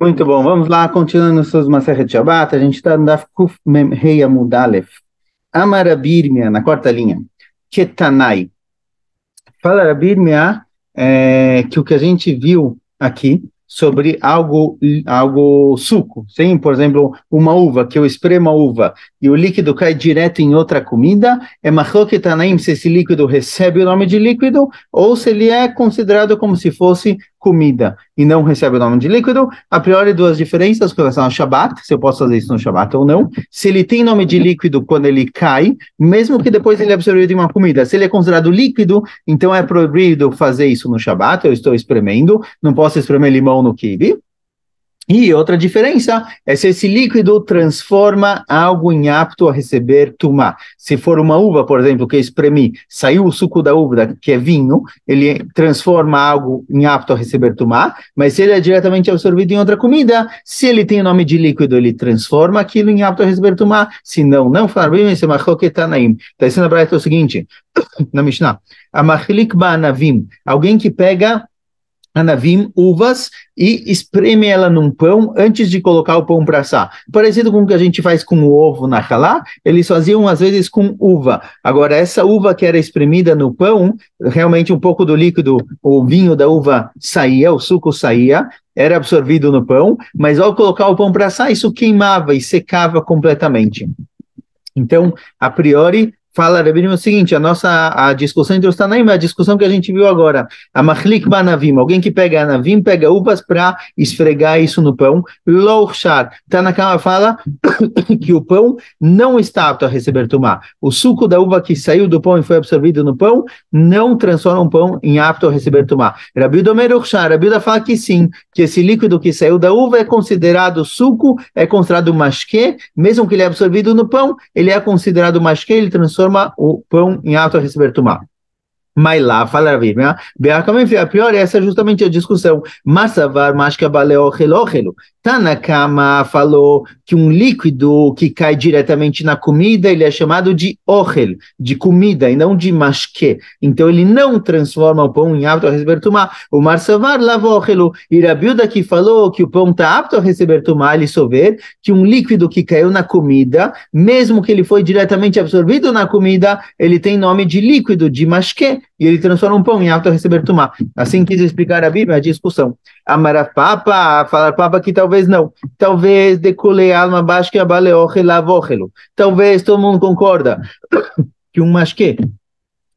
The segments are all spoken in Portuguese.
Muito bom, vamos lá, continuando seus Masechet Shabbat, a gente está no Daf Kuf Mem Rei Amud Aleph. Amar Rabi Irmia, na quarta linha, Ketanai. Fala Rabi Irmia, que o que a gente viu aqui sobre algo suco, sim, por exemplo, uma uva, que eu espremo a uva e o líquido cai direto em outra comida, é Machlok Tanaim se esse líquido recebe o nome de líquido ou se ele é considerado como se fosse comida e não recebe o nome de líquido. A priori, duas diferenças com relação ao Shabat, se eu posso fazer isso no Shabat ou não. Se ele tem nome de líquido quando ele cai, mesmo que depois ele é absorvido em uma comida. Se ele é considerado líquido, então é proibido fazer isso no Shabat, eu estou espremendo, não posso espremer limão no quibe. E outra diferença é se esse líquido transforma algo em apto a receber tumá. Se for uma uva, por exemplo, que eu espremi, saiu o suco da uva, que é vinho, ele transforma algo em apto a receber tumá, mas se ele é diretamente absorvido em outra comida, se ele tem o nome de líquido, ele transforma aquilo em apto a receber tumá, se não, não fala bem, esse é Machlok Tanaim. Está dizendo para o seguinte, na Mishnah, Amachlik Ba'anavim, alguém que pega anavim, uvas, e espreme ela num pão antes de colocar o pão para assar. Parecido com o que a gente faz com o ovo na halá, eles faziam às vezes com uva. Agora, essa uva que era espremida no pão, realmente um pouco do líquido, o vinho da uva saía, o suco saía, era absorvido no pão, mas ao colocar o pão para assar, isso queimava e secava completamente. Então, a priori, fala Rabi o seguinte, a discussão entre os Tanaim é a discussão que a gente viu agora. A Machlik Banavim, alguém que pega anavim, pega uvas para esfregar isso no pão. Louchar, Tanakama fala que o pão não está apto a receber tumá. O suco da uva que saiu do pão e foi absorvido no pão não transforma um pão em apto a receber tumá. Rabi Domer Louchar, Rabi fala que sim, que esse líquido que saiu da uva é considerado suco, é considerado masquê, mesmo que ele é absorvido no pão, ele é considerado masquê, ele transforma o pão em apto a receber tumá. Mas lá, fala a Bíblia, a pior, essa é justamente a discussão. Massavar, masca, baleo, relógelo. Tanakama falou que um líquido que cai diretamente na comida, ele é chamado de ochel, de comida, e não de masque. Então, ele não transforma o pão em apto a receber tumá. O Marsavar lavógelo. E Rabiuda que falou que o pão está apto a receber tumá, ele só vê que um líquido que caiu na comida, mesmo que ele foi diretamente absorvido na comida, ele tem nome de líquido, de masque, e ele transforma um pão em apto a receber tumá. Assim quis explicar a Bíblia, a discussão. Amarapapa, falar papa que talvez não. Talvez decule alma basque abaleoche lavóchelo. Talvez todo mundo concorda que um masque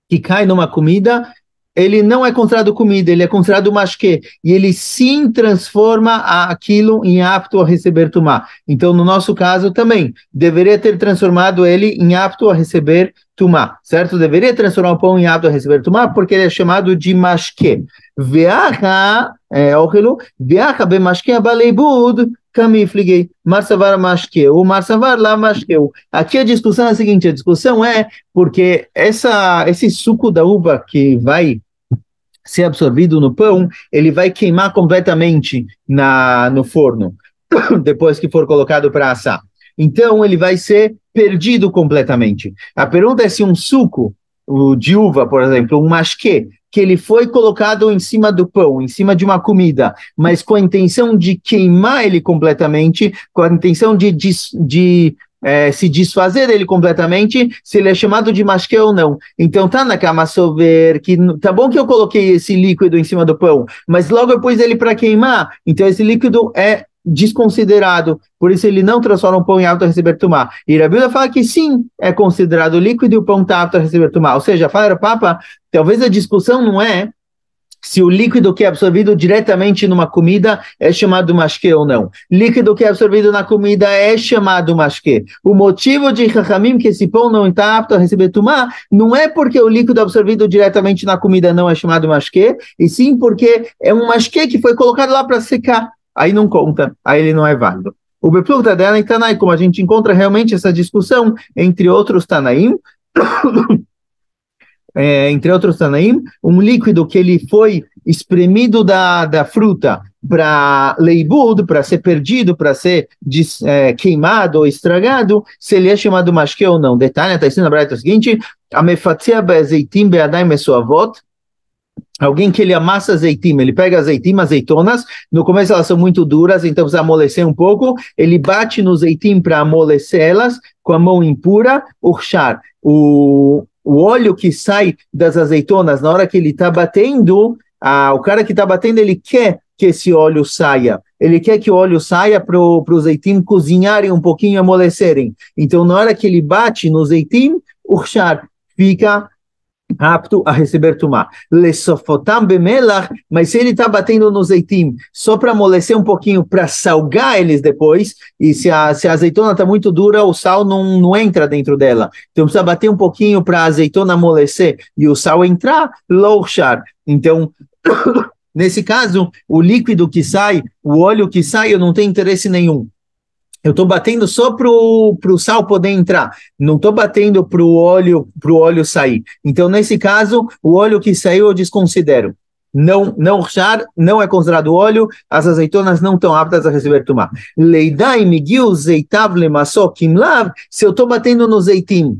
que cai numa comida, ele não é considerado comida, ele é considerado masque, e ele sim transforma aquilo em apto a receber tumá. Então, no nosso caso também, deveria ter transformado ele em apto a receber tumá, certo? Deveria transformar o pão em apto a receber tumá, porque ele é chamado de masque. Veacha, veacha bemasque abaleibud, camifliguei, marsavar masque, o marsavar lá masque. Aqui a discussão é a seguinte, a discussão é porque esse suco da uva que vai ser absorvido no pão, ele vai queimar completamente no forno, depois que for colocado para assar. Então, ele vai ser perdido completamente. A pergunta é se um suco de uva, por exemplo, um masque, que ele foi colocado em cima do pão, em cima de uma comida, mas com a intenção de queimar ele completamente, com a intenção de se desfazer dele completamente, se ele é chamado de masque ou não. Então tá na cama sober, que tá bom que eu coloquei esse líquido em cima do pão, mas logo eu pus ele para queimar, então esse líquido é desconsiderado, por isso ele não transforma o pão em apto a receber tumá. E Rabi fala que sim, é considerado líquido e o pão está apto a receber tumá. Ou seja, fala Papa, talvez a discussão não é se o líquido que é absorvido diretamente numa comida é chamado masque ou não. Líquido que é absorvido na comida é chamado masque. O motivo de Chachamim que esse pão não está apto a receber tumá não é porque o líquido absorvido diretamente na comida não é chamado masque, e sim porque é um masque que foi colocado lá para secar. Aí não conta, aí ele não é válido. O Beplugta dela em Tanaim, como a gente encontra realmente essa discussão entre outros Tanaim, um líquido que ele foi espremido da fruta para leibud, para ser perdido, para ser queimado ou estragado, se ele é chamado masque ou não. Detalhe, está ensinando a Braita o seguinte, a mefatzia be'azeitim be'adai mesuavot, Alguém que ele amassa azeitim, ele pega azeitonas, no começo elas são muito duras, então precisa amolecer um pouco, ele bate no azeitim para amolecê-las com a mão impura, urchar. O óleo que sai das azeitonas, na hora que ele está batendo, o cara que está batendo, ele quer que esse óleo saia. Ele quer que o óleo saia para os azeitim cozinharem um pouquinho e amolecerem. Então, na hora que ele bate no azeitim, urchar, fica apto a receber tumá. Lesofotam bemelach, mas se ele está batendo no azeitim só para amolecer um pouquinho, para salgar eles depois, e se a azeitona está muito dura, o sal não entra dentro dela. Então precisa bater um pouquinho para a azeitona amolecer e o sal entrar, louchar. Então, nesse caso, o líquido que sai, o óleo que sai, eu não tenho interesse nenhum. Eu estou batendo só para o sal poder entrar, não estou batendo para o óleo sair. Então, nesse caso, o óleo que saiu eu desconsidero. Não char, não é considerado óleo, as azeitonas não estão aptas a receber tumá. Leidai migiu zeitav lemassó kimlav, se eu estou batendo no zeitim,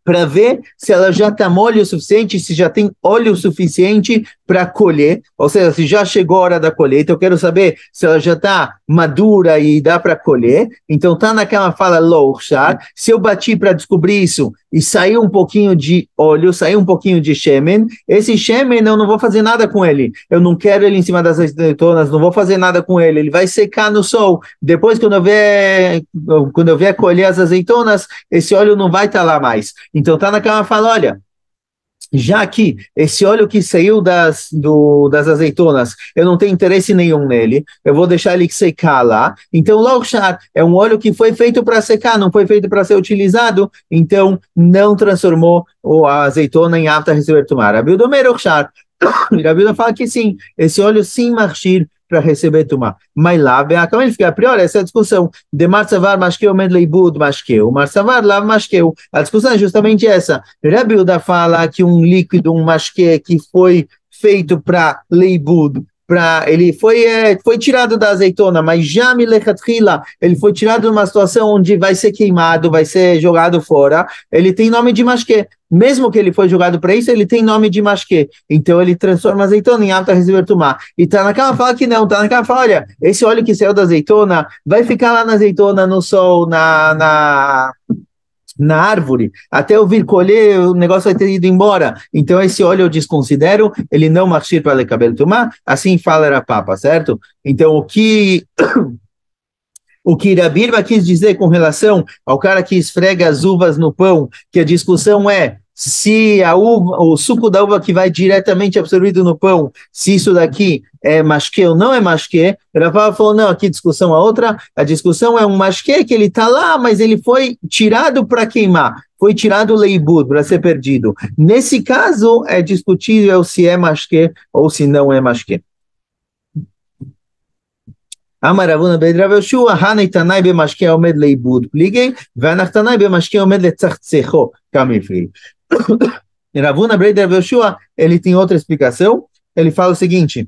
para ver se ela já está mole o suficiente, se já tem óleo suficiente para colher, ou seja, se já chegou a hora da colheita, eu quero saber se ela já está madura e dá para colher, então está naquela fala louchar, se eu bati para descobrir isso e saiu um pouquinho de óleo, saiu um pouquinho de shemen, esse shemen eu não vou fazer nada com ele, eu não quero ele em cima das azeitonas, não vou fazer nada com ele, ele vai secar no sol, depois quando eu vier colher as azeitonas, esse óleo não vai estar lá mais. Então tá naquela fala, olha, já que esse óleo que saiu das azeitonas, eu não tenho interesse nenhum nele, eu vou deixar ele secar lá. Então, louchar é um óleo que foi feito para secar, não foi feito para ser utilizado, então não transformou a azeitona em apta a receber tumá. Rabi Uda omer louchar. Rabi Uda fala que sim, esse óleo sim marchir para receber tumá. Mas lá, como ele fica a priori, essa é a discussão. De marsavar mashkeu med leibud mashkeu. Marsavar lav mashkeu. A discussão é justamente essa. Rabi Uda fala que um líquido, um mashke que foi feito para leibud, ele foi tirado da azeitona, mas já milechatchila, ele foi tirado de uma situação onde vai ser queimado, vai ser jogado fora, ele tem nome de mashke. Mesmo que ele foi jogado para isso, ele tem nome de mashke. Então ele transforma a azeitona em apta a receber tumá. E tá naquela fala que não, tá naquela fala, olha, esse óleo que saiu da azeitona vai ficar lá na azeitona, no sol, na árvore, até eu vir colher, o negócio vai ter ido embora. Então, esse óleo eu desconsidero, ele não marchir para cabelo tomar, assim fala era papa, certo? Então, o que Rabi Irba quis dizer com relação ao cara que esfrega as uvas no pão, que a discussão é se o suco da uva que vai diretamente absorvido no pão, se isso daqui é mashke ou não é mashke, Rav falou, não, aqui discussão é outra, a discussão é um mashke que ele está lá, mas ele foi tirado para queimar, foi tirado o leibud para ser perdido. Nesse caso, é discutível se é mashke ou se não é mashke. אמר רבונה בן רב יהושע, הנתנאי במשקה עומד לאיבוד פליגי, והנתנאי במשקה עומד לצחצחו, כמה הפריעי. Ravuna Breder Yoshua, ele tem outra explicação, ele fala o seguinte,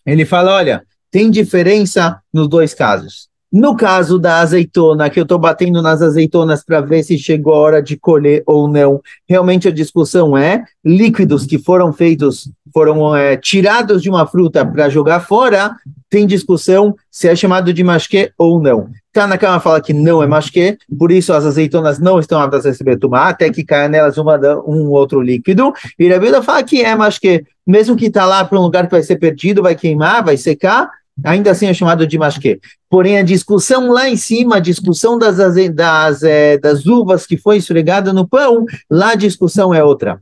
ele fala, olha, tem diferença nos dois casos. No caso da azeitona, que eu estou batendo nas azeitonas para ver se chegou a hora de colher ou não, realmente a discussão é líquidos que foram tirados de uma fruta para jogar fora, tem discussão se é chamado de mashke ou não. Tá Kama fala que não é mashke, por isso as azeitonas não estão aptas a receber tumá, até que caia nelas um outro líquido, e Rabi Uda fala que é mashke, mesmo que está lá para um lugar que vai ser perdido, vai queimar, vai secar, ainda assim é chamado de mashke. Porém, a discussão lá em cima, a discussão das uvas que foi esfregada no pão, lá a discussão é outra.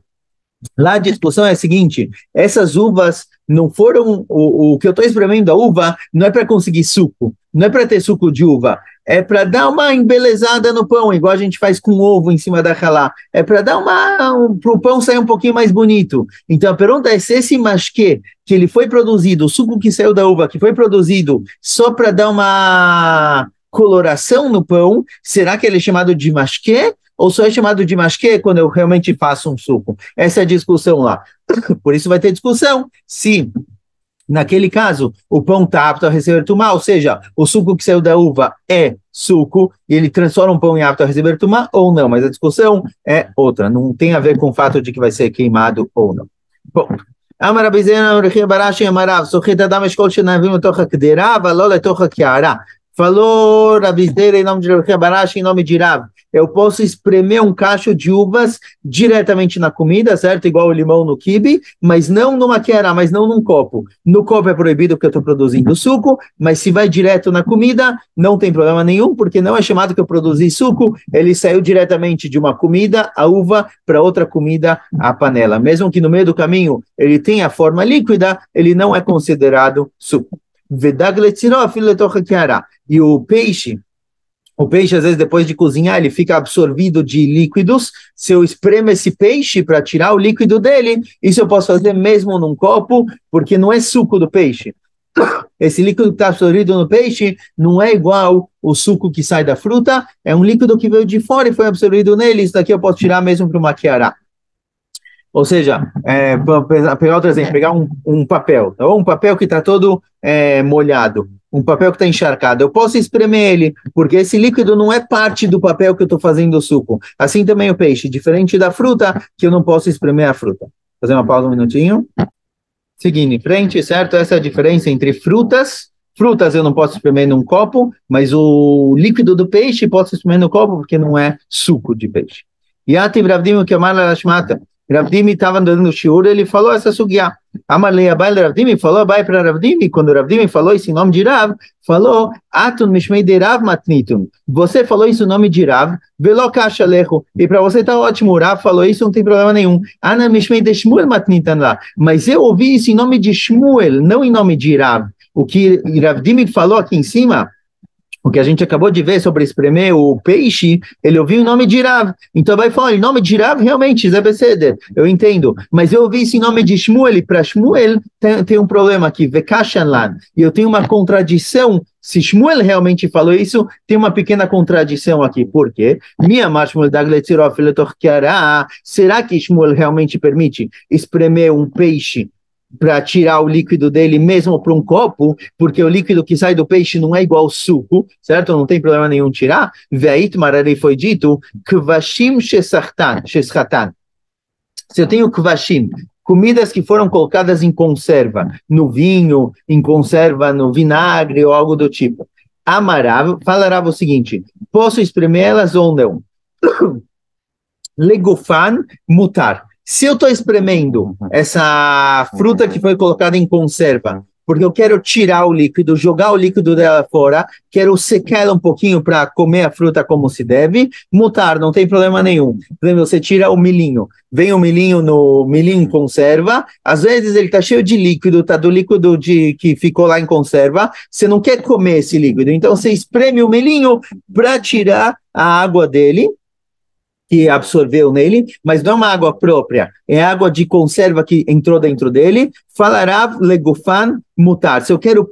Lá a discussão é a seguinte, essas uvas não foram, o que eu estou espremendo a uva não é para conseguir suco, não é para ter suco de uva, é para dar uma embelezada no pão, igual a gente faz com ovo em cima da halá, é para dar para o pão sair um pouquinho mais bonito. Então a pergunta é se esse mashke, que ele foi produzido, o suco que saiu da uva, que foi produzido só para dar uma coloração no pão, será que ele é chamado de mashke? Ou só é chamado de mashke quando eu realmente faço um suco? Essa é a discussão lá. Por isso vai ter discussão se, naquele caso, o pão está apto a receber tumá, ou seja, o suco que saiu da uva é suco e ele transforma um pão em apto a receber tumá ou não, mas a discussão é outra, não tem a ver com o fato de que vai ser queimado ou não. Bom, אמר רבי זיינה רבי בראשי אמר רב, סוחט אדם אשכול שנביאים לתוך הקדרה, אבל לא לתוך הקערה. Falou Rabizeira em nome de Rabi Barashi, em nome de Rav. Eu posso espremer um cacho de uvas diretamente na comida, certo? Igual o limão no quibe, mas não numa queira, mas não num copo. No copo é proibido porque eu estou produzindo suco, mas se vai direto na comida, não tem problema nenhum, porque não é chamado que eu produzi suco, ele saiu diretamente de uma comida, a uva, para outra comida, a panela. Mesmo que no meio do caminho ele tenha forma líquida, ele não é considerado suco. E o peixe, às vezes, depois de cozinhar, ele fica absorvido de líquidos. Se eu espremo esse peixe para tirar o líquido dele, isso eu posso fazer mesmo num copo, porque não é suco do peixe. Esse líquido que está absorvido no peixe não é igual o suco que sai da fruta, é um líquido que veio de fora e foi absorvido nele. Isso daqui eu posso tirar mesmo para uma kiara. Ou seja, pegar outro exemplo, pegar um papel, tá bom? Um papel que está todo molhado, um papel que está encharcado. Eu posso espremer ele, porque esse líquido não é parte do papel que eu estou fazendo o suco. Assim também o peixe, diferente da fruta, que eu não posso espremer a fruta. Vou fazer uma pausa um minutinho. Seguindo em frente, certo? Essa é a diferença entre frutas. Frutas eu não posso espremer num copo, mas o líquido do peixe posso espremer no copo, porque não é suco de peixe. Yativ Ravdim Kemar Lashmata. Ravdimi estava andando no shiur, ele falou essa sugiá. Amalei Abai Ravdimi, falou Abai para Ravdimi, quando Ravdimi falou isso em nome de Rav, falou, Atun Mishmei de Rav Matnitun, você falou isso em nome de Rav, Velo Kasha Lecho, e para você tá ótimo, Rav falou isso, não tem problema nenhum. Ana Mishmei de Shmuel Matnitan lá, mas eu ouvi isso em nome de Shmuel, não em nome de Rav. O que Ravdimi falou aqui em cima, o que a gente acabou de ver sobre espremer o peixe, ele ouviu em nome de Rav. Então vai falar, em nome de Rav, realmente, Zé Beseder, eu entendo. Mas eu ouvi isso em nome de Shmuel, e para Shmuel tem um problema aqui, Vekashanlan. E eu tenho uma contradição. Se Shmuel realmente falou isso, tem uma pequena contradição aqui. Por quê? Será que Shmuel realmente permite espremer um peixe para tirar o líquido dele mesmo para um copo, porque o líquido que sai do peixe não é igual ao suco, certo? Não tem problema nenhum tirar. Veitmar, ali foi dito, kvashim shesachtan. Se eu tenho kvashim, comidas que foram colocadas em conserva, no vinho, em conserva no vinagre ou algo do tipo. Amarav, falará o seguinte, posso espremer elas ou não? Legufan mutar. Se eu estou espremendo essa fruta que foi colocada em conserva, porque eu quero tirar o líquido, jogar o líquido dela fora, quero secar ela um pouquinho para comer a fruta como se deve, mutar, não tem problema nenhum. Por exemplo, você tira o milhinho, vem o milhinho no milhinho em conserva, às vezes ele está cheio de líquido, está do líquido que ficou lá em conserva, você não quer comer esse líquido, então você espreme o milhinho para tirar a água dele, que absorveu nele, mas não é uma água própria, é água de conserva que entrou dentro dele. Falará legufan mutar. Se eu quero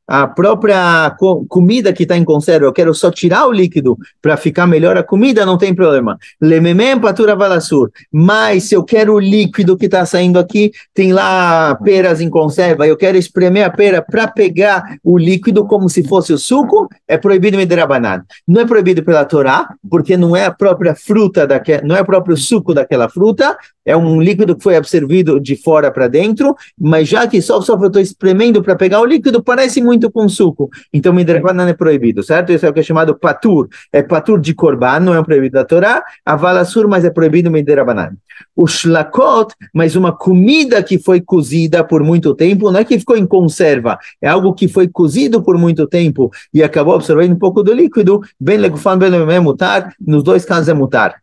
a própria comida que está em conserva, eu quero só tirar o líquido para ficar melhor a comida, não tem problema. Lememem patura valassur. Mas se eu quero o líquido que está saindo aqui, tem lá peras em conserva, eu quero espremer a pera para pegar o líquido como se fosse o suco, é proibido midirabanan. Não é proibido pela Torá, porque não é a própria fruta, não é o próprio suco daquela fruta, é um líquido que foi absorvido de fora para dentro, mas já que só eu estou espremendo para pegar o líquido, parece muito com suco. Então, midirabanan é proibido, certo? Isso é o que é chamado patur. É patur de korban, não é proibido da Torá. A valassur, mas é proibido midirabanan. O shlakot, mas uma comida que foi cozida por muito tempo, não é que ficou em conserva, é algo que foi cozido por muito tempo e acabou absorvendo um pouco do líquido, bem legufan, bem mutar, nos dois casos é mutar.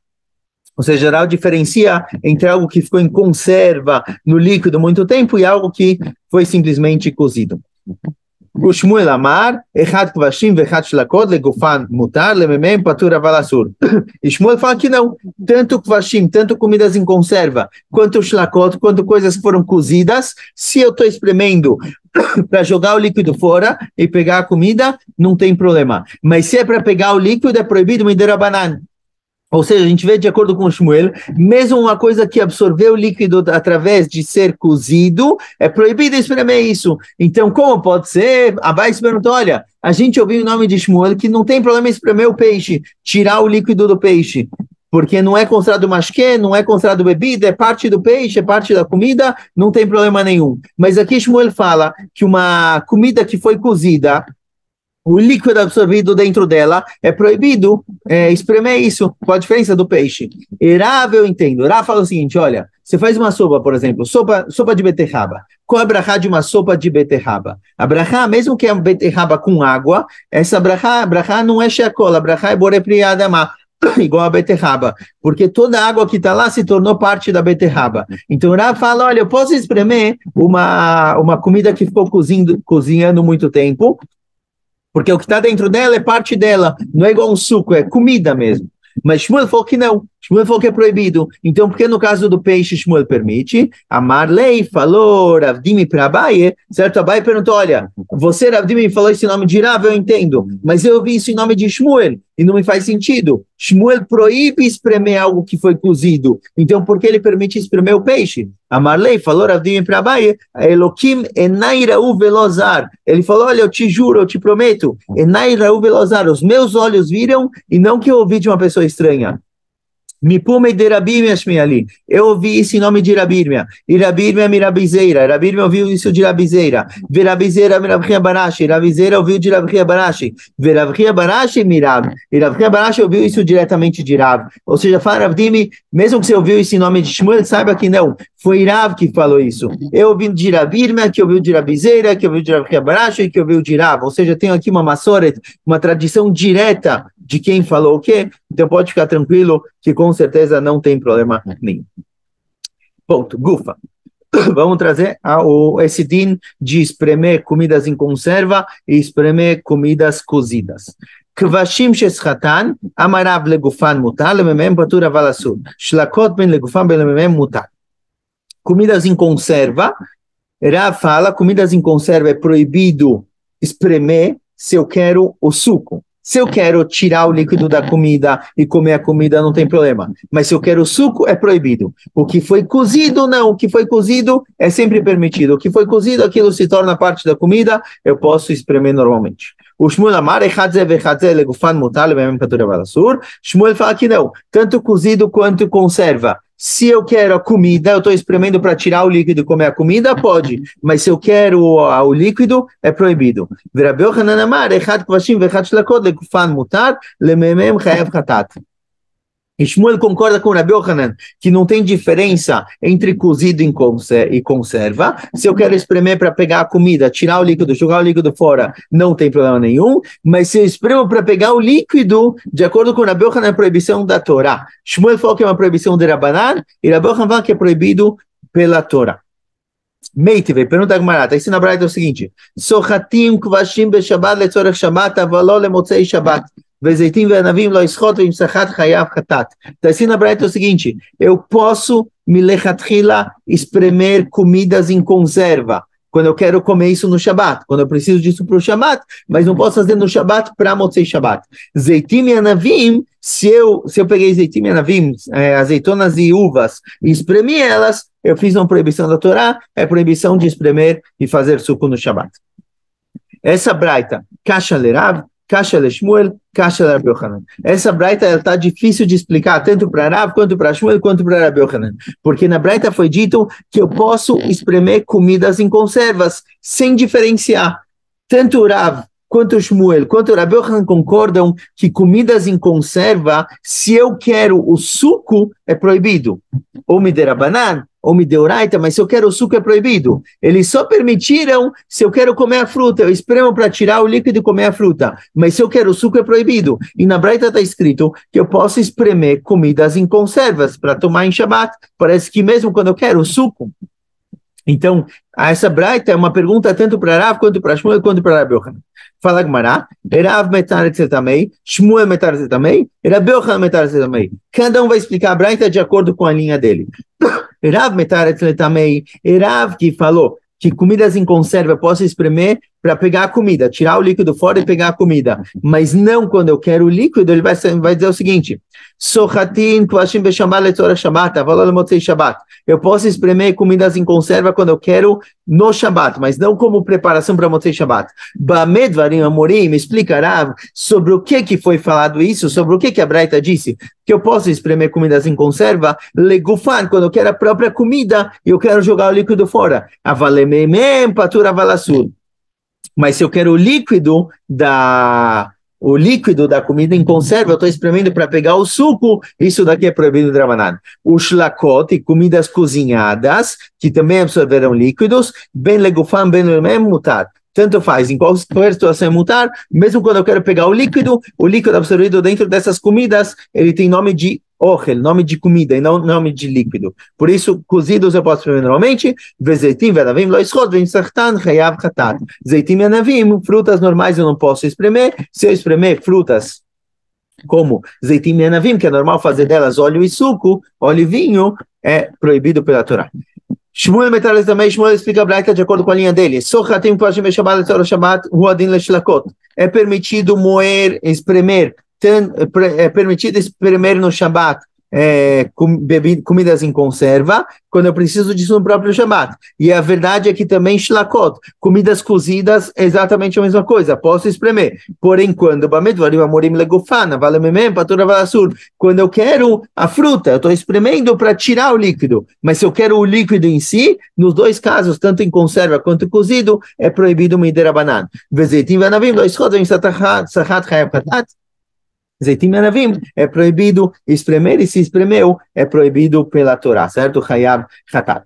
Ou seja, geral diferencia entre algo que ficou em conserva no líquido muito tempo e algo que foi simplesmente cozido. O Shmuel Amar, Echad Kvashim vechad Shlakot legufan mutar lememem patur avalassur. E Shmuel fala que não, tanto Kvashim, tanto comidas em conserva, quanto Shlakot, quanto coisas que foram cozidas, se eu estou espremendo para jogar o líquido fora e pegar a comida, não tem problema. Mas se é para pegar o líquido, é proibido midirabanan. Ou seja, a gente vê de acordo com o Shmuel, mesmo uma coisa que absorveu o líquido através de ser cozido, é proibido espremer isso. Então, como pode ser? Abai se perguntou, olha, a gente ouviu o nome de Shmuel que não tem problema espremer o peixe, tirar o líquido do peixe. porque não é considerado mashke, não é considerado bebida, é parte do peixe, é parte da comida, não tem problema nenhum. Mas aqui Shmuel fala que uma comida que foi cozida, o líquido absorvido dentro dela é proibido espremer isso, com a diferença do peixe. E Rav, eu entendo. Rav fala o seguinte, olha, você faz uma sopa, por exemplo, sopa de beterraba. Qual é a brachá de uma sopa de beterraba? A brachá, mesmo que é uma beterraba com água, essa brachá não é sheakol, a brachá é borepriadama, igual a beterraba, porque toda a água que está lá se tornou parte da beterraba. Então o Rav fala, olha, eu posso espremer uma comida que ficou cozinhando muito tempo, porque o que está dentro dela é parte dela, não é igual um suco, é comida mesmo. Mas Shmuel falou que não, Shmuel falou que é proibido. Então, porque no caso do peixe Shmuel permite, a Marley falou, Rav Dimi para Abaye, certo? Abaye perguntou, olha, você, Rav Dimi, falou esse nome de Rav, eu entendo, mas eu vi isso em nome de Shmuel, e não me faz sentido. Shmuel proíbe espremer algo que foi cozido, então por que ele permite espremer o peixe? A Marley falou, Rav Dimi para Abaye, Elokim enai ra'u velozar. Ele falou, olha, eu te juro, eu te prometo, enai ra'u velozar, os meus olhos viram, e não que eu ouvi de uma pessoa estranha. Mipumei de Rabirmia ali. Eu ouvi isso em nome de Rabirmia. E Rabirmia mirabizeira. Rabirmia ouviu isso de Rabizeira. Verabizeira mirabria barashi. Rabizeira ouviu de Rabria barashi. Verabria barashi mirab. E Rabria barashi ouviu isso diretamente de Rav. Ou seja, fala Ravdimi, mesmo que você ouviu isso em nome de Shmuel, saiba que não. Foi Rav que falou isso. Eu ouvi de Rabirmia, que ouviu de Rabizeira, que ouviu de Rabria barashi, que ouviu de Rav. Ou seja, tenho aqui uma masoret, uma tradição direta de quem falou o quê, então pode ficar tranquilo que com certeza não tem problema nenhum. Ponto, gufa. Vamos trazer esse din de espremer comidas em conserva e espremer comidas cozidas. Kvashim sheschatan, amarav legufan mutar, lememem patur aval asur. Shlakot ben legufan ben lememem mutar. Comidas em conserva, Rav fala, comidas em conserva é proibido espremer se eu quero o suco. Se eu quero tirar o líquido da comida e comer a comida, não tem problema. Mas se eu quero o suco, é proibido. O que foi cozido, não. O que foi cozido é sempre permitido. O que foi cozido, aquilo se torna parte da comida, eu posso espremer normalmente. O Shmuel Amar, Shmuel fala que não. Tanto cozido quanto conserva. Se eu quero a comida, eu estou espremendo para tirar o líquido e comer a comida, pode. Mas se eu quero o líquido, é proibido. E Shmuel concorda com Rabi Yochanan que não tem diferença entre cozido e conserva. Se eu quero espremer para pegar a comida, tirar o líquido, jogar o líquido fora, não tem problema nenhum. Mas se eu espremo para pegar o líquido, de acordo com Rabi Yochanan, é proibição da Torá. Shmuel falou que é uma proibição de Rabanan, e Rabi Yochanan fala que é proibido pela Torá. Meitive, pergunta a Gemara, está ensinando a Braita o seguinte: Sochatim kvashim beshabat letzorech shabat, avalo lemotzei shabat. Está ensinando a Braita o seguinte: eu posso milechatchila espremer comidas em conserva quando eu quero comer isso no Shabat, quando eu preciso disso para o Shabat, mas não posso fazer no Shabat para Motzei Shabat. Zeitim e anavim, se eu peguei zeitim e anavim, azeitonas e uvas, e espremi elas, eu fiz uma proibição da Torá, é proibição de espremer e fazer suco no Shabat. Essa Braita, Kasha Lerav, Kasha Leshmuel, Kasha Rabi Yochanan. Essa Braita está difícil de explicar tanto para Rav, quanto para Shmuel, quanto para Rabi Yochanan. Porque na Braita foi dito que eu posso espremer comidas em conservas, sem diferenciar. Tanto Rav, quanto Shmuel, quanto Rabi Yochanan concordam que comidas em conserva, se eu quero o suco, é proibido. Ou me dera banana, ou me deu raita, mas se eu quero o suco é proibido. Eles só permitiram se eu quero comer a fruta, eu espremo para tirar o líquido e comer a fruta, mas se eu quero o suco é proibido. E na Braita está escrito que eu posso espremer comidas em conservas para tomar em Shabat. Parece que mesmo quando eu quero o suco. Então, essa Braita é uma pergunta tanto para Rav, quanto para Shmuel, quanto para Rabi Yochanan. Fala Gemara, Rav metaret tamei, Shmuel metaret tamei, Rabi Yochanan metaret tamei. Cada um vai explicar a Braita de acordo com a linha dele. Rav metaret tamei, Rav que falou que comidas em conserva eu posso espremer para pegar a comida, tirar o líquido fora e pegar a comida. Mas não quando eu quero o líquido, ele vai dizer o seguinte, eu posso espremer comidas em conserva quando eu quero no Shabat, mas não como preparação para Motzei Shabat. Bamed Varim Amorim explicará sobre o que foi falado isso, sobre o que a Braita disse, que eu posso espremer comidas em conserva, legufan, quando eu quero a própria comida e eu quero jogar o líquido fora. Avalememem patura valassur. Mas se eu quero o líquido da comida em conserva, eu estou espremendo para pegar o suco, isso daqui é proibido de Rabanan. O shlakot, comidas cozinhadas, que também absorveram líquidos, ben legufan, ben lemem mutar. Tanto faz, em qualquer situação é mutar, mesmo quando eu quero pegar o líquido absorvido dentro dessas comidas, ele tem nome de ochel, nome de comida, e não nome de líquido. Por isso, cozidos eu posso espremer normalmente, vezeitim, venavim, loischot, vensachtan, chayav, chatat. Zeitim e anavim, frutas normais eu não posso espremer. Se eu espremer frutas como zeitim e anavim, que é normal fazer delas óleo e suco, óleo e vinho, é proibido pela Torá. Shmuel Metales também, Shmuel explica a Braita de acordo com a linha dele. É permitido moer, espremer, é permitido espremer no Shabat comidas em conserva, quando eu preciso disso no próprio Shabat. E a verdade é que também shlakot, comidas cozidas, é exatamente a mesma coisa, posso espremer. Porém, quando quando eu quero a fruta, eu estou espremendo para tirar o líquido, mas se eu quero o líquido em si, nos dois casos, tanto em conserva quanto cozido, é proibido midirabanan. Zeitim e anavim é proibido espremer, e se espremeu, é proibido pela Torá, certo? Chayav chatat.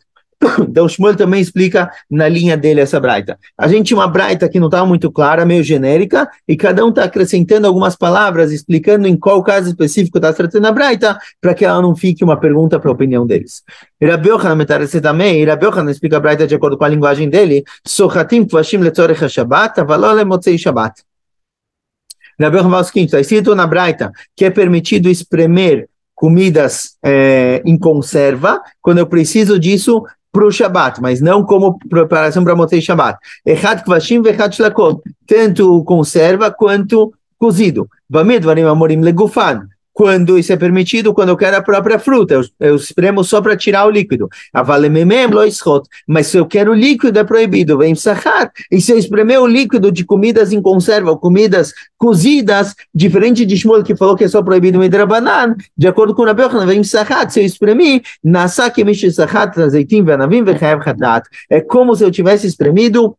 Então, Shmuel também explica na linha dele essa braita. A gente tinha uma braita que não estava muito clara, meio genérica, e cada um está acrescentando algumas palavras, explicando em qual caso específico está tratando a braita, para que ela não fique uma pergunta para a opinião deles. Rabi Yochanan metarese também, Rabi Yochanan explica a braita de acordo com a linguagem dele, Sochatim kvashim letzorech ha-Shabbat, aval lo lemotzei Shabbat. Rabi Yochanan fala o seguinte, está escrito na Braita que é permitido espremer comidas em conserva quando eu preciso disso para o Shabat, mas não como preparação para Motzei Shabat. Echad kvashim vechad shlakot, tanto conserva quanto cozido. Bamed varim amorim legufan. Quando isso é permitido, quando eu quero a própria fruta, eu espremo só para tirar o líquido. Avalememem loischot. Mas se eu quero o líquido, é proibido. Vem sachar. E se eu espremer o líquido de comidas em conserva, ou comidas cozidas, diferente de Shmuel, que falou que é só proibido midrabanan, de acordo com o Rabi Yochanan, vem sachar. Se eu espremi, nasake mish sachar, azeitim venavim vechayav chatat. É como se eu tivesse espremido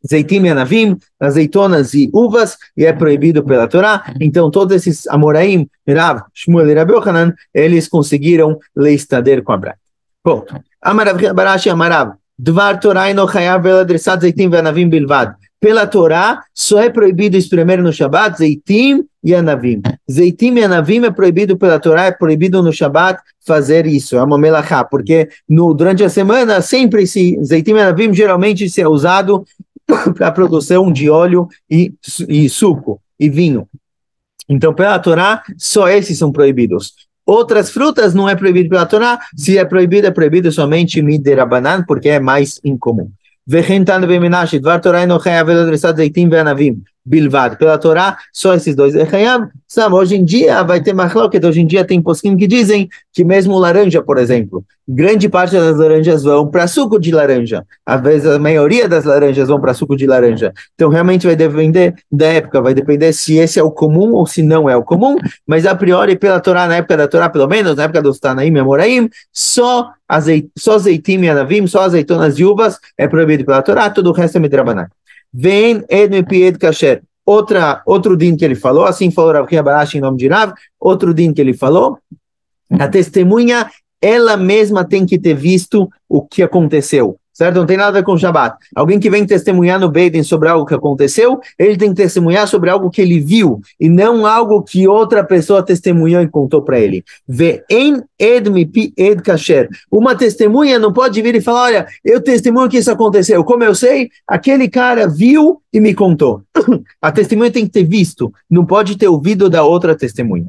zeitim e anavim, azeitonas e uvas, e é proibido pela Torá. Então, todos esses amoraim, Rav, Shmuel e Rabi Yochanan, eles conseguiram leistader com a Braita. Ponto. Amarav Barashi Amarav, Dvar Torá no chayav vel adressat zeitim e anavim bilvad. Pela Torá, só é proibido espremer no Shabat zeitim e anavim. Zeitim e anavim é proibido pela Torá, é proibido no Shabat fazer isso, é uma melachá, porque durante a semana, sempre esse zeitim e anavim geralmente se é usado para a produção de óleo e suco e vinho. Então, pela Torá, só esses são proibidos. Outras frutas não é proibido pela Torá, se é proibido somente midirabanan, porque é mais incomum. Bilvad. Pela Torá, só esses dois é chayav. Hoje em dia vai ter machloket, hoje em dia tem posquim que dizem que mesmo laranja, por exemplo, grande parte das laranjas vão para suco de laranja. Às vezes a maioria das laranjas vão para suco de laranja. Então realmente vai depender da época, vai depender se esse é o comum ou se não é o comum, mas a priori pela Torá, na época da Torá, pelo menos, na época dos Tanaim e Amoraim, só zeitim e anavim, só azeitonas e uvas é proibido pela Torá, todo o resto é midrabanan. Vem Edmepied Kasher. Outro din que ele falou, assim falou Rav Chia Barashi em nome de Rav, outro din que ele falou, a testemunha, ela mesma tem que ter visto o que aconteceu, certo? Não tem nada a ver com o Shabat. Alguém que vem testemunhar no Beidin sobre algo que aconteceu, ele tem que testemunhar sobre algo que ele viu, e não algo que outra pessoa testemunhou e contou para ele. Ve'en edmi ed kasher. Uma testemunha não pode vir e falar, olha, eu testemunho que isso aconteceu. Como eu sei, aquele cara viu e me contou. A testemunha tem que ter visto, não pode ter ouvido da outra testemunha.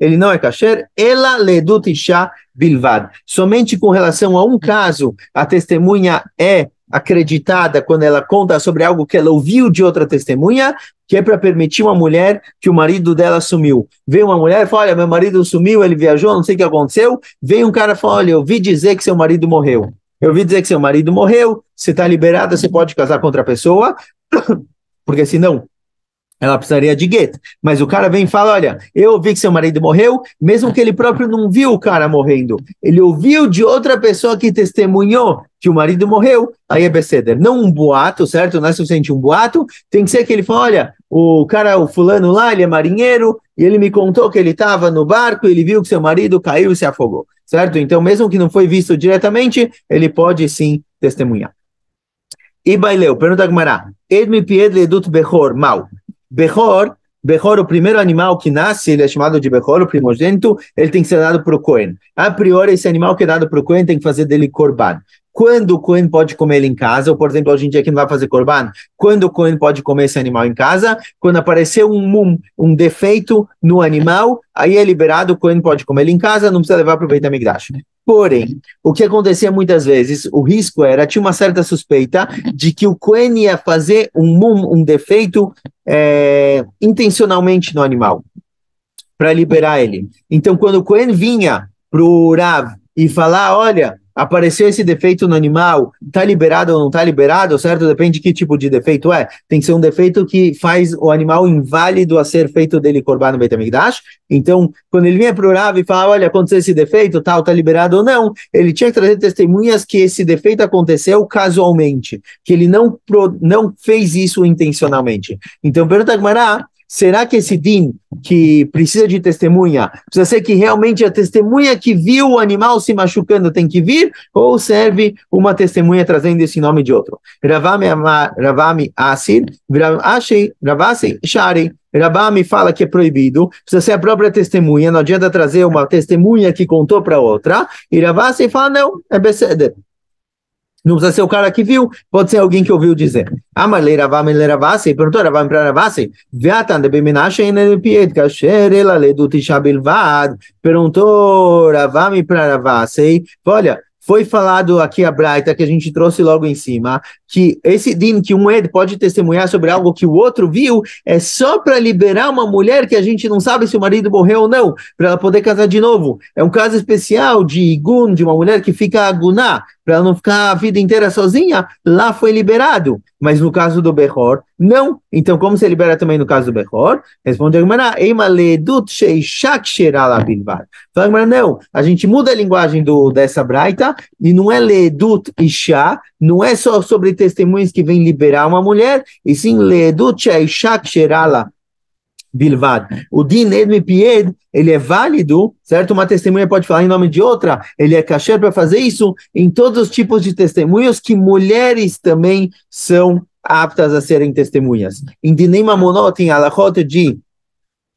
Ele não é kasher, ela ledut isha bilvad. Somente com relação a um caso, a testemunha é acreditada quando ela conta sobre algo que ela ouviu de outra testemunha, que é para permitir uma mulher que o marido dela sumiu. Vem uma mulher e fala, olha, meu marido sumiu, ele viajou, não sei o que aconteceu. Vem um cara e fala, olha, eu ouvi dizer que seu marido morreu. Eu ouvi dizer que seu marido morreu, você está liberada, você pode casar com outra pessoa, porque senão ela precisaria de gueto. Mas o cara vem e fala, olha, eu ouvi que seu marido morreu, mesmo que ele próprio não viu o cara morrendo. Ele ouviu de outra pessoa que testemunhou que o marido morreu, aí é beceder. Não um boato, certo? Não é suficiente um boato, tem que ser que ele fala, olha, o cara, o fulano lá, ele é marinheiro, e ele me contou que ele estava no barco, ele viu que seu marido caiu e se afogou, certo? Então, mesmo que não foi visto diretamente, ele pode sim testemunhar. E Baileu, pergunta a Gemara, Edmi pied ledut bechor, mal. Bechor, o primeiro animal que nasce, ele é chamado de Bechor, o primogênito, ele tem que ser dado para o Cohen. A priori, esse animal que é dado para o Cohen tem que fazer dele Korban. Quando o Cohen pode comer ele em casa, ou por exemplo, hoje em dia que não vai fazer Korban, quando o Cohen pode comer esse animal em casa, quando apareceu um defeito no animal, aí é liberado, o Cohen pode comer ele em casa, não precisa levar para o Beit HaMikdash. Porém, o que acontecia muitas vezes, o risco era, tinha uma certa suspeita de que o Cohen ia fazer um defeito intencionalmente no animal, para liberar ele. Então, quando o Cohen vinha para o Rav e falar, olha, apareceu esse defeito no animal, está liberado ou não está liberado, certo? Depende de que tipo de defeito é. Tem que ser um defeito que faz o animal inválido a ser feito dele Korban no Beit HaMikdash. Então, quando ele vinha para o Rav e falava, olha, aconteceu esse defeito, tal, está liberado ou não, ele tinha que trazer testemunhas que esse defeito aconteceu casualmente, que ele não fez isso intencionalmente. Então, pergunta a Gemara, será que esse din que precisa de testemunha, precisa ser que realmente a testemunha que viu o animal se machucando tem que vir, ou serve uma testemunha trazendo esse nome de outro? Ravami Asir, Ravasi Shari. Rabami fala que é proibido, precisa ser a própria testemunha, não adianta trazer uma testemunha que contou para outra, e Ravasi fala, não, é beceder. Não precisa ser o cara que viu, pode ser alguém que ouviu dizer. Amarlei Ravami le Ravasi, perguntou Ravami para Ravasi, Viatan de Beminashe in pied, kasher ela ledut isha bilvad, perguntou Ravami para Ravasi, olha, foi falado aqui a Braita, que a gente trouxe logo em cima, que esse din, que um Ed pode testemunhar sobre algo que o outro viu, é só para liberar uma mulher que a gente não sabe se o marido morreu ou não, para ela poder casar de novo. É um caso especial de Igun, de uma mulher que fica aguná, para ela não ficar a vida inteira sozinha, lá foi liberado. Mas no caso do Bechor, não. Então, como se libera também no caso do Bechor? Responde a Gemara, Eima ledut sheishak sherala bilvad. Fala, Gemara, não. A gente muda a linguagem dessa braita, e não é ledut isha, não é só sobre testemunhas que vêm liberar uma mulher, e sim ledut sheishak sherala bilvad. O din edmi pied, ele é válido, certo? Uma testemunha pode falar em nome de outra, ele é kasher para fazer isso em todos os tipos de testemunhos que mulheres também são aptas a serem testemunhas. Em dinim mamonot, em alachot de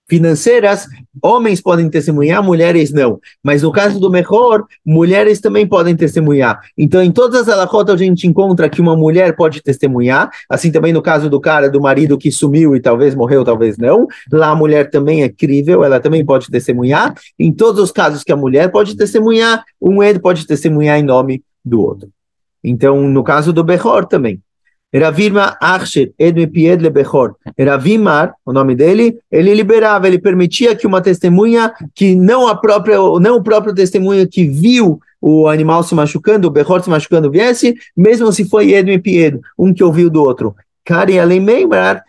financeiras, homens podem testemunhar, mulheres não. Mas no caso do Bechor, mulheres também podem testemunhar. Então, em todas as alachot a gente encontra que uma mulher pode testemunhar, assim também no caso do cara, do marido que sumiu e talvez morreu, talvez não. Lá a mulher também é crível, ela também pode testemunhar. Em todos os casos que a mulher pode testemunhar, um Ed pode testemunhar em nome do outro. Então, no caso do Bechor também. Ravimar Achsher Edme Pied le Bechor. Ravimar, o nome dele, ele liberava, ele permitia que uma testemunha que não o próprio testemunha que viu o animal se machucando, o Bechor se machucando viesse, mesmo se foi Edme Pied, um que ouviu do outro. Kari além Meimar,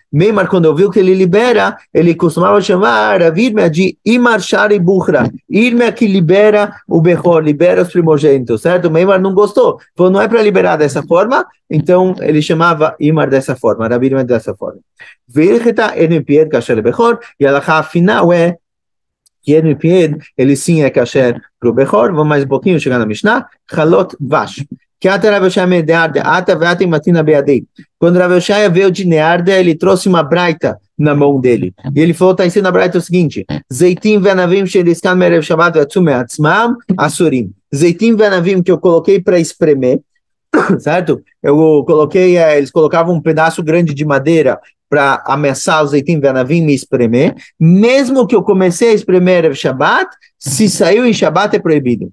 quando ouviu que ele libera, ele costumava chamar a Irmia de Imar Shari Buchra, Irmia que libera o Bechor, libera os primogênitos, certo? Meimar não gostou, falou, não é para liberar dessa forma, então ele chamava Imar dessa forma, a Irmia dessa forma. Virgeta Edmi Pied Kasher Bechor, e a final é que Edmi Pied, ele sim é Kasher para o Bechor, vamos mais um pouquinho chegar na Mishnah, Chalot Vash. Quando Rav Yoshaya veio de Nearda, ele trouxe uma braita na mão dele. E ele falou, está ensinando a braita o seguinte, Zeitim venavim sheliskan merev shabbat ve'atzum me'atzmam asurim. Zeitim venavim que eu coloquei para espremer, certo? Eu coloquei, eles colocavam um pedaço grande de madeira para amassar os zeitim venavim e espremer. Mesmo que eu comecei a espremer Erev Shabbat, se saiu em Shabbat é proibido.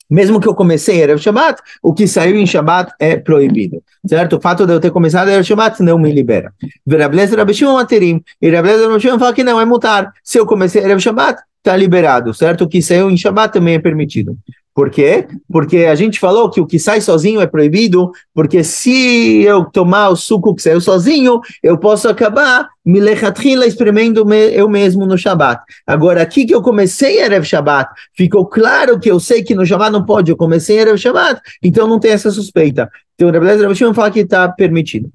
Mesmo que eu comecei Erev Shabbat, o que saiu em Shabbat é proibido, certo? O fato de eu ter começado Erev Shabbat não me libera. Rabi Eliezer e Rabi Shimon materim. E Rabi Eliezer e Rabi Shimon falam que não, é mutar. Se eu comecei Erev Shabbat, está liberado, certo? O que saiu em Shabbat também é permitido. Por quê? Porque a gente falou que o que sai sozinho é proibido, porque se eu tomar o suco que saiu sozinho, eu posso acabar me lechatchila espremendo eu mesmo no Shabbat. Agora, aqui que eu comecei Erev Shabbat, ficou claro que eu sei que no Shabbat não pode, eu comecei Erev Shabbat, então não tem essa suspeita. Então, o Rabi Eliezer e Rabi Shimon fala que está permitido.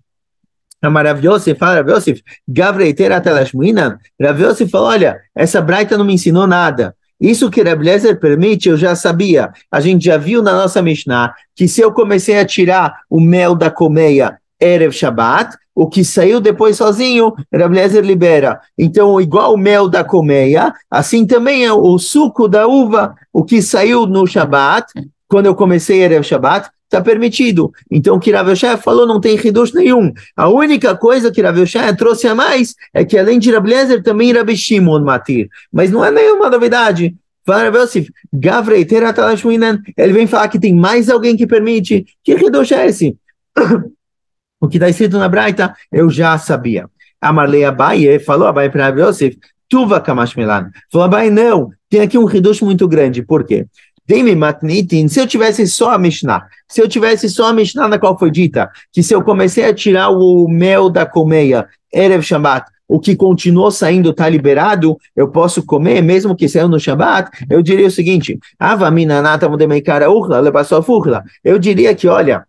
Rav Yosef fala, Rav Yosef, Gavreitera Telashmuinan. Rav Yosef fala, olha, essa braita não me ensinou nada. Isso que Rabi Eliezer permite, eu já sabia. A gente já viu na nossa Mishnah que se eu comecei a tirar o mel da colmeia Erev Shabbat, o que saiu depois sozinho, Rabi Eliezer libera. Então, igual o mel da colmeia, assim também é o suco da uva, o que saiu no Shabbat, quando eu comecei Erev Shabbat, está permitido. Então, o que Rav Yoshaya falou não tem hidush nenhum. A única coisa que Rav Yoshaya trouxe a mais é que, além de Rabi Eliezer, também Rabi Shimon matir. Mas não é nenhuma novidade. Fala Rav Yosef, Gavrei Teratalashminan, ele vem falar que tem mais alguém que permite. Que hidush é esse? O que está escrito na Braita, eu já sabia. Amarlei Abaye, falou Abaye para Rav Yosef, Tuva Kamashmelan. Falou Abaye, não, tem aqui um hidush muito grande. Por quê? Se eu tivesse só a Mishnah na qual foi dita, que se eu comecei a tirar o mel da colmeia, Erev Shabbat, o que continuou saindo está liberado, eu posso comer, mesmo que saiu no Shabbat, eu diria o seguinte, eu diria que, olha,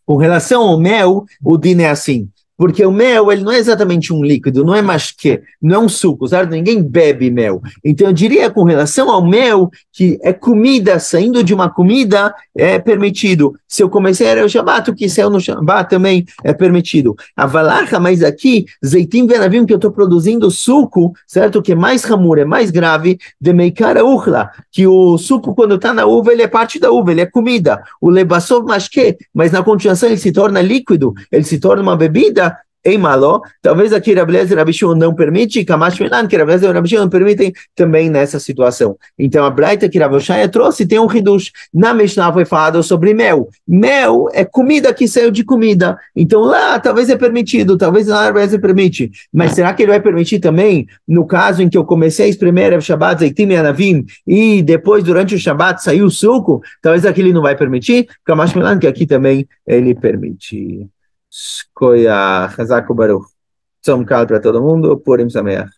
com relação ao mel, o din é assim, porque o mel, ele não é exatamente um líquido, não é mashke, não é um suco, certo? Ninguém bebe mel. Então, eu diria com relação ao mel, que é comida, saindo de uma comida, é permitido. Se eu comecei a o Shabbat, o que saiu no Shabbat também é permitido. A valacha, mas aqui, zeitim venavim, que eu estou produzindo suco, certo? Que é mais ramur, é mais grave, de meikara uchla, que o suco, quando está na uva, ele é parte da uva, ele é comida. O lebassov mashke, mas na continuação ele se torna líquido, ele se torna uma bebida, em Maló, talvez aqui Rabi Eliezer e Rabi Shimon não permite, Kamash Melan, que Rabi Eliezer e Rabi Shimon permitem também nessa situação. Então a Braita que Rav Yoshaya trouxe tem um hidush. Na Mishnah foi falado sobre mel. Mel é comida que saiu de comida. Então lá talvez é permitido, talvez lá Rabi Eliezer permite. Mas será que ele vai permitir também no caso em que eu comecei a espremer Erev Shabbat, Zeitim e Anavim, e depois durante o Shabbat saiu o suco? Talvez aqui ele não vai permitir. Kamash Melan, que aqui também ele permite. Escolha Hazako Baruch. Tzom Kal para todo mundo, Purim Sameach.